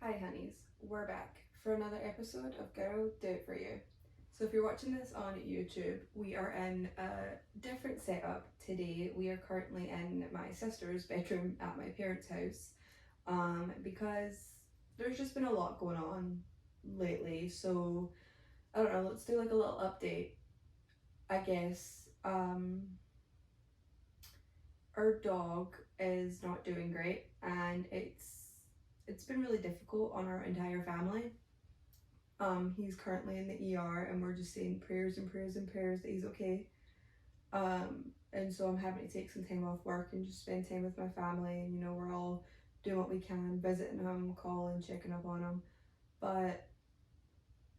Hi honeys, we're back for another episode of Girl Do It For You. So if you're watching this on YouTube, we are in a different setup today. We are currently in my sister's bedroom at my parents' house because there's just been a lot going on lately. So I don't know, let's do like a little update, I guess. Our dog is not doing great and it's been really difficult on our entire family. He's currently in the ER and we're just saying prayers and prayers and prayers that he's okay. And so I'm having to take some time off work and just spend time with my family, and we're all doing what we can, visiting him, calling, checking up on him. But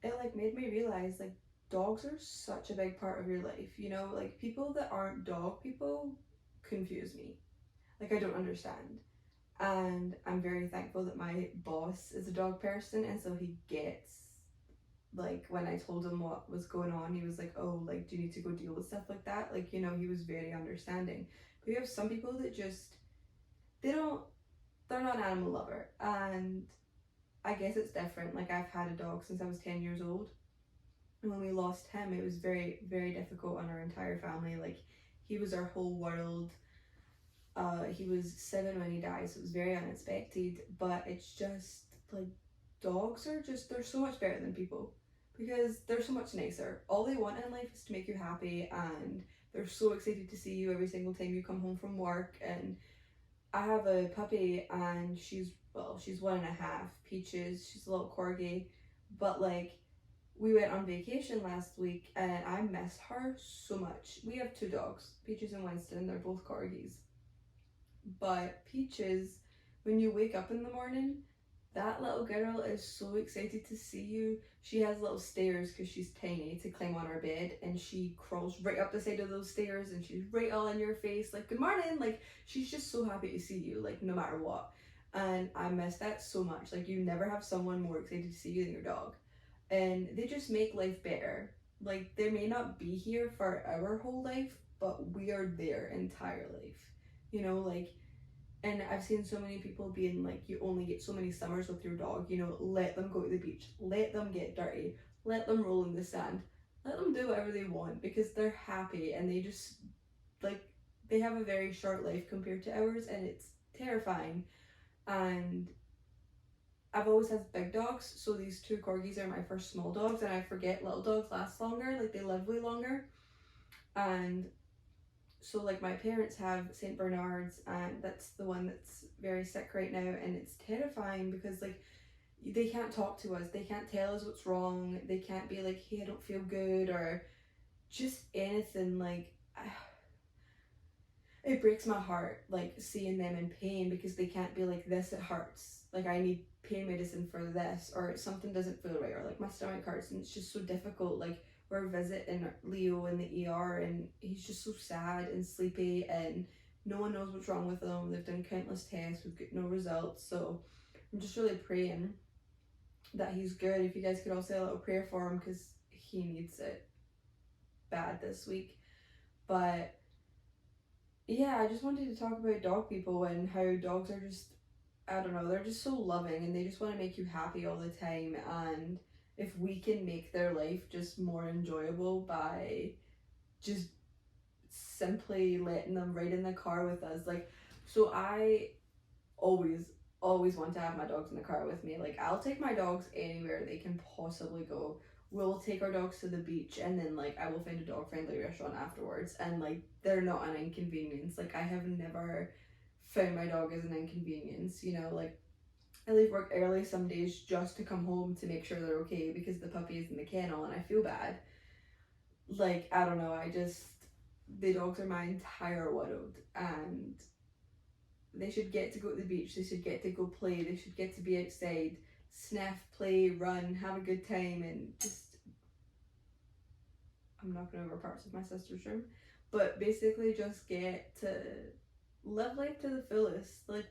it like made me realize like dogs are such a big part of your life, like people that aren't dog people confuse me. Like I don't understand. And I'm very thankful that my boss is a dog person, and so he gets, like, when I told him what was going on, he was like, oh, like, do you need to go deal with stuff like that? Like, he was very understanding. But you have some people that just, they don't, they're not an animal lover. And I guess it's different. Like, I've had a dog since I was 10 years old. And when we lost him, it was very, very difficult on our entire family. Like, he was our whole world. He was 7 when he died, so it was very unexpected. But it's just, like, dogs are just, they're so much better than people because they're so much nicer. All they want in life is to make you happy, and they're so excited to see you every single time you come home from work. And I have a puppy, and she's 1.5, Peaches. She's a little corgi, but like we went on vacation last week and I miss her so much. We have two dogs, Peaches and Winston. They're both corgis, but Peaches, when you wake up in the morning, that little girl is so excited to see you. She has little stairs because she's tiny to climb on our bed, and she crawls right up the side of those stairs and she's right all in your face, like, good morning. Like, she's just so happy to see you, like, no matter what. And I miss that so much. Like, you never have someone more excited to see you than your dog. And they just make life better. Like, they may not be here for our whole life, but we are their entire life. Like, and I've seen so many people being like, you only get so many summers with your dog, let them go to the beach, let them get dirty, let them roll in the sand, let them do whatever they want because they're happy, and they just, like, they have a very short life compared to ours, and it's terrifying. And I've always had big dogs, so these two corgis are my first small dogs, and I forget little dogs last longer, like they live way longer. And so like my parents have Saint Bernards, and that's the one that's very sick right now, and it's terrifying because like they can't talk to us, they can't tell us what's wrong, they can't be like, hey, I don't feel good, or just anything. Like it breaks my heart like seeing them in pain because they can't be like, this, it hurts, like I need pain medicine for this, or something doesn't feel right, or like my stomach hurts, and it's just so difficult. Like we're visiting Leo in the ER, and he's just so sad and sleepy, and no one knows what's wrong with him. They've done countless tests, we've got no results. So I'm just really praying that he's good. If you guys could all say a little prayer for him because he needs it bad this week. But yeah, I just wanted to talk about dog people and how dogs are just, I don't know, they're just so loving and they just want to make you happy all the time. And if we can make their life just more enjoyable by just simply letting them ride in the car with us. Like, so I always, always want to have my dogs in the car with me. Like, I'll take my dogs anywhere they can possibly go. We'll take our dogs to the beach, and then like I will find a dog friendly restaurant afterwards, and like they're not an inconvenience. Like I have never found my dog as an inconvenience. Like I leave work early some days just to come home to make sure they're okay because the puppy is in the kennel and I feel bad. Like, I don't know, the dogs are my entire world, and they should get to go to the beach, they should get to go play, they should get to be outside, sniff, play, run, have a good time, and just, I'm not going over parts of my sister's room, but basically just get to live life to the fullest. Like,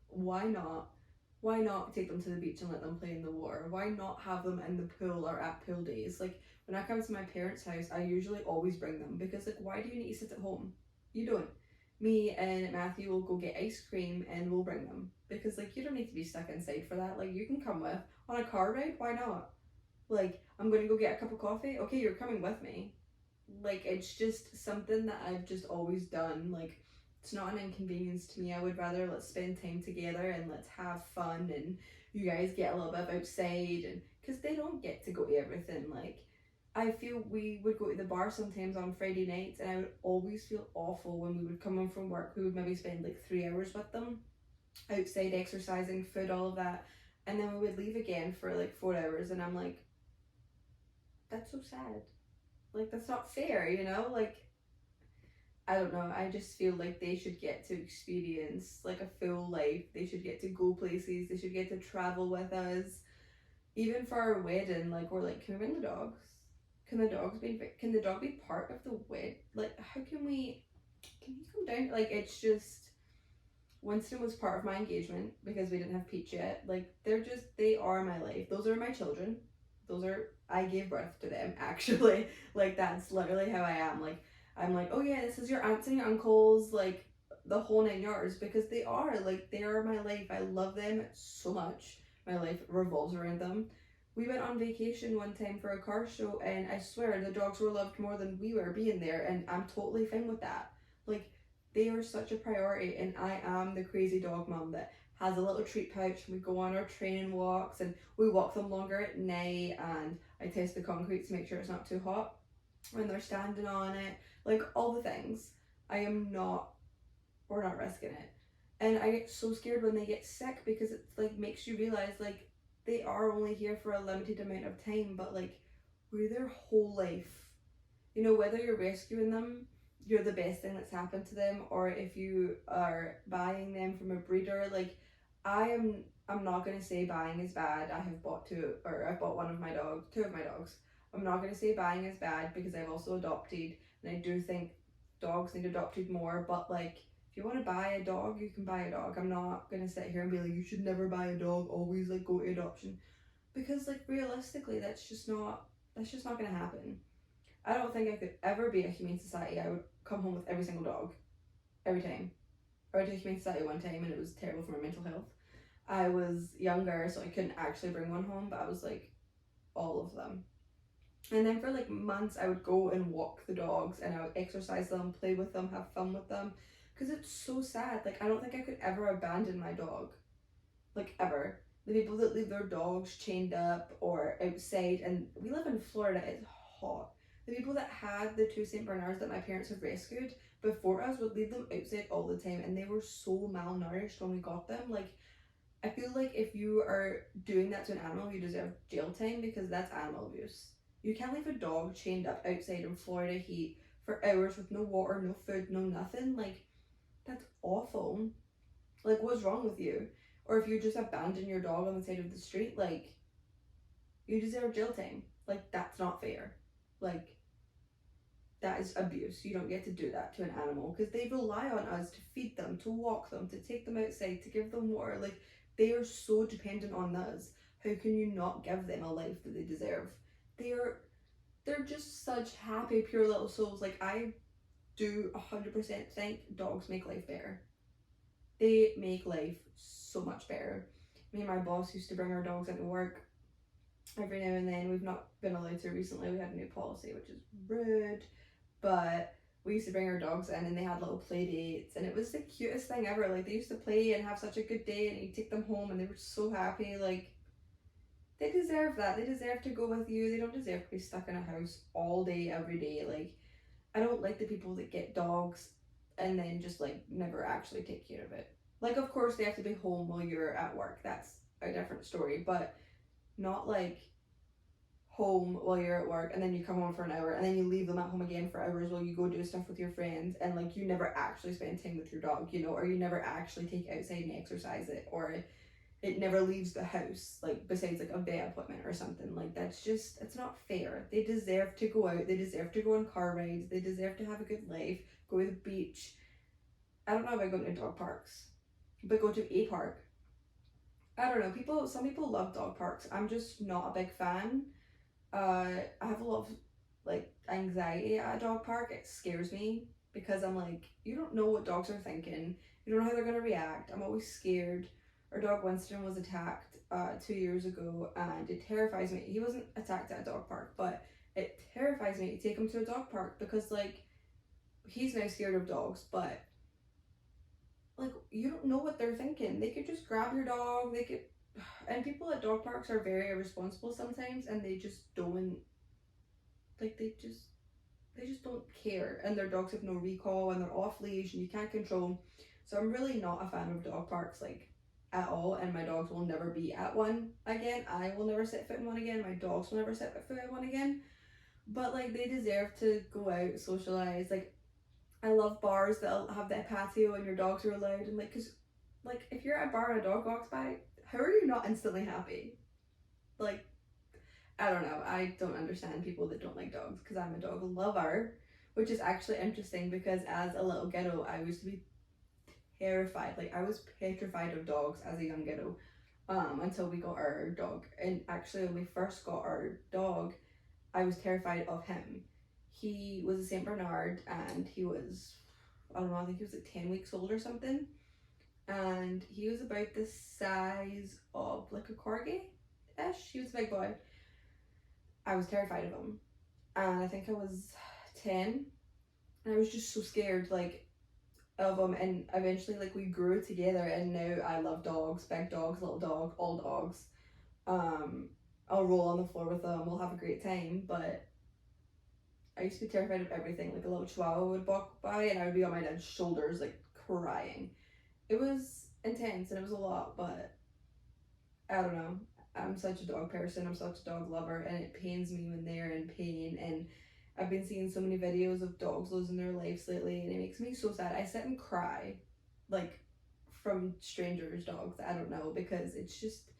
why not? Why not take them to the beach and let them play in the water? Why not have them in the pool or at pool days? Like, when I come to my parents' house, I usually always bring them because, like, why do you need to sit at home? You don't. Me and Matthew will go get ice cream and we'll bring them because like you don't need to be stuck inside for that. Like you can come with on a car ride, why not? Like I'm gonna go get a cup of coffee, okay, you're coming with me. Like it's just something that I've just always done. Like it's not an inconvenience to me. I would rather let's spend time together and let's have fun and you guys get a little bit outside, and because they don't get to go to everything. Like I feel we would go to the bar sometimes on Friday nights and I would always feel awful when we would come home from work. We would maybe spend like 3 hours with them outside exercising, food, all of that, and then we would leave again for like 4 hours, and I'm like, that's so sad. Like that's not fair, you know? Like I don't know. I just feel like they should get to experience like a full life. They should get to go places. They should get to travel with us. Even for our wedding, like we're like, can we bring the dogs? Can the dogs be? Can the dog be part of the wedding? Like, how can we? Can he come down? Like, it's just. Winston was part of my engagement because we didn't have Peach yet. Like, they are my life. Those are my children. I gave birth to them, actually. Like, that's literally how I am. Like, I'm like, oh yeah, this is your aunts and your uncles, like, the whole 9 yards, because they are, like, they are my life. I love them so much. My life revolves around them. We went on vacation one time for a car show, and I swear the dogs were loved more than we were being there, and I'm totally fine with that. Like, they are such a priority, and I am the crazy dog mom that has a little treat pouch, and we go on our training walks, and we walk them longer at night, and I test the concrete to make sure it's not too hot when they're standing on it, like all the things. We're not risking it. And I get so scared when they get sick because it's like makes you realize like they are only here for a limited amount of time, but like we're their whole life. You know, whether you're rescuing them, you're the best thing that's happened to them, or if you are buying them from a breeder, like I'm not gonna say buying is bad. I've bought one of my dogs, two of my dogs. I'm not gonna say buying is bad because I've also adopted, and I do think dogs need adopted more, but like if you want to buy a dog, you can buy a dog. I'm not gonna sit here and be like, you should never buy a dog, always like go to adoption. Because like realistically that's just not gonna happen. I don't think I could ever be a humane society. I would come home with every single dog. Every time. I went to a humane society one time and it was terrible for my mental health. I was younger, so I couldn't actually bring one home, but I was like, all of them. And then for like months, I would go and walk the dogs and I would exercise them, play with them, have fun with them. Because it's so sad. Like, I don't think I could ever abandon my dog. Like, ever. The people that leave their dogs chained up or outside, and we live in Florida, it's hot. The people that had the two St. Bernards that my parents have rescued before us would leave them outside all the time, and they were so malnourished when we got them. Like, I feel like if you are doing that to an animal, you deserve jail time because that's animal abuse. You can't leave a dog chained up outside in Florida heat for hours with no water, no food, no nothing. Like, that's awful. Like, what's wrong with you? Or if you just abandon your dog on the side of the street, like, you deserve jail time. Like, that's not fair. Like, that is abuse. You don't get to do that to an animal because they rely on us to feed them, to walk them, to take them outside, to give them water. Like, they are so dependent on us. How can you not give them a life that they deserve? They're just such happy, pure little souls. Like, I do 100% think dogs make life better. They make life so much better. Me and my boss used to bring our dogs into work every now and then. We've not been allowed to recently. We had a new policy, which is rude. But we used to bring our dogs in and they had little play dates and it was the cutest thing ever. Like, they used to play and have such a good day and you take them home and they were so happy. Like, they deserve that. They deserve to go with you. They don't deserve to be stuck in a house all day, every day. Like, I don't like the people that get dogs and then just like never actually take care of it. Like, of course they have to be home while you're at work. That's a different story, but not like home while you're at work and then you come home for an hour and then you leave them at home again for hours while you go do stuff with your friends and like you never actually spend time with your dog, you know, or you never actually take it outside and exercise it, or it never leaves the house, like besides like a vet appointment or something. Like, that's just, it's not fair. They deserve to go out, they deserve to go on car rides, they deserve to have a good life, go to the beach. I don't know about going to dog parks, but go to a park. I don't know, some people love dog parks. I'm just not a big fan. I have a lot of like anxiety at a dog park. It scares me because I'm like, you don't know what dogs are thinking, you don't know how they're gonna react. I'm always scared. Our dog Winston was attacked 2 years ago, and it terrifies me. He wasn't attacked at a dog park, but it terrifies me to take him to a dog park because, like, he's now scared of dogs, but, like, you don't know what they're thinking. They could just grab your dog, they could. And people at dog parks are very irresponsible sometimes, and they just don't, like, they just don't care, and their dogs have no recall, and they're off leash, and you can't control. So I'm really not a fan of dog parks, like, at all, and my dogs will never be at one again. I will never set foot in one again. My dogs will never set foot in one again. But, like, they deserve to go out, socialize. Like, I love bars that have that patio and your dogs are allowed, and, like, cause, like, if you're at a bar and a dog walks by, how are you not instantly happy? Like, I don't know. I don't understand people that don't like dogs because I'm a dog lover, which is actually interesting because as a little ghetto, I used to be terrified. Like, I was petrified of dogs as a young ghetto, until we got our dog. And actually, when we first got our dog, I was terrified of him. He was a Saint Bernard, and he was, I don't know, I think he was like 10 weeks old or something. And he was about the size of like a corgi-ish. He was a big boy. I was terrified of him. And I think I was 10, and I was just so scared, like, of him. And eventually, like, we grew together, and now I love dogs, big dogs, little dogs, all dogs. I'll roll on the floor with them, we'll have a great time. But I used to be terrified of everything. Like, a little chihuahua would walk by, and I would be on my dad's shoulders, like, crying. It was intense, and it was a lot, but I don't know. I'm such a dog person. I'm such a dog lover, and it pains me when they're in pain. And I've been seeing so many videos of dogs losing their lives lately, and it makes me so sad. I sit and cry, like, from strangers' dogs. I don't know, because it's just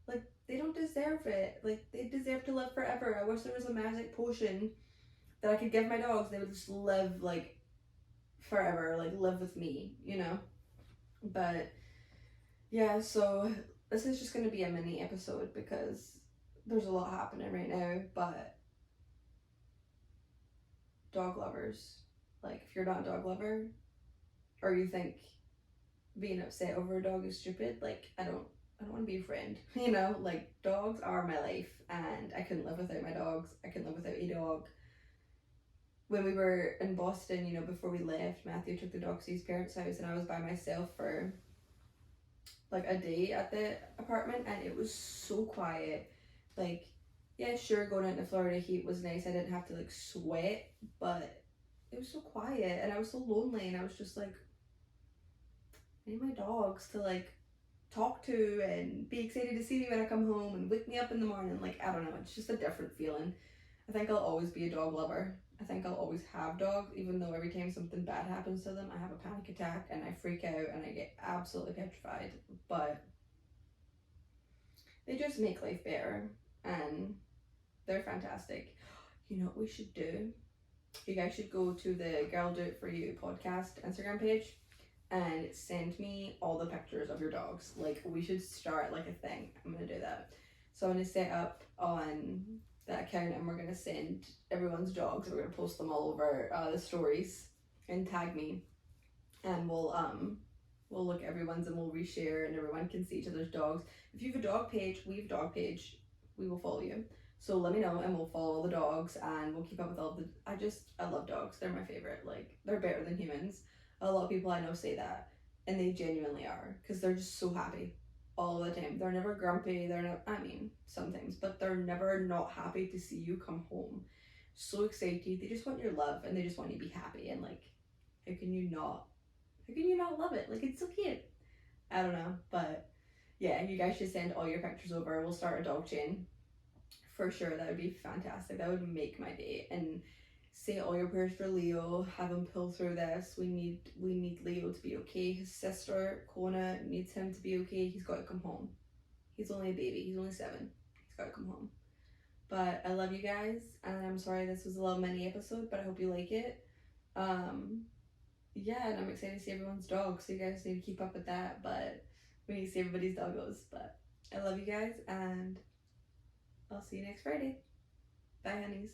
like they don't deserve it. Like, they deserve to live forever. I wish there was a magic potion that I could give my dogs. They would just live, like, forever, like, live with me, you know. But yeah, so this is just going to be a mini episode because there's a lot happening right now. But dog lovers, like, if you're not a dog lover, or you think being upset over a dog is stupid, like, I don't want to be a friend. You know, like, dogs are my life, and I couldn't live without my dogs. I couldn't live without a dog. When we were in Boston, you know, before we left, Matthew took the dog to his parents' house, and I was by myself for like a day at the apartment, and it was so quiet. Like, yeah, sure, going out in the Florida heat was nice. I didn't have to, like, sweat, but it was so quiet, and I was so lonely, and I was just like, I need my dogs to, like, talk to and be excited to see me when I come home and wake me up in the morning. Like, I don't know, it's just a different feeling. I think I'll always be a dog lover. I think I'll always have dogs, even though every time something bad happens to them, I have a panic attack and I freak out and I get absolutely petrified. But they just make life better, and they're fantastic. You know what we should do? You guys should go to the Girl Do It For You podcast Instagram page and send me all the pictures of your dogs. Like, we should start, like, a thing. I'm gonna do that. So I'm gonna set up on that account, and we're gonna send everyone's dogs. We're gonna post them all over the stories and tag me, and we'll look at everyone's and we'll reshare, and everyone can see each other's dogs. If you have a dog page, we have a dog page, we will follow you. So let me know, and we'll follow the dogs, and we'll keep up with all the. I love dogs. They're my favorite. Like, they're better than humans. A lot of people I know say that, and they genuinely are, because they're just so happy all the time. They're never grumpy. They're not. I mean, sometimes, but they're never not happy to see you come home. So excited. They just want your love, and they just want you to be happy. And, like, how can you not? How can you not love it? Like, it's so cute. I don't know, but yeah, you guys should send all your pictures over. We'll start a dog chain for sure. That would be fantastic. That would make my day. And say all your prayers for Leo. Have him pull through this. We need Leo to be okay. His sister Kona needs him to be okay. He's got to come home. He's only a baby. He's only 7. He's got to come home. But I love you guys, and I'm sorry this was a little mini episode, but I hope you like it. Yeah, and I'm excited to see everyone's dogs, so you guys need to keep up with that. But we need to see everybody's doggos. But I love you guys, and I'll see you next Friday. Bye, honeys.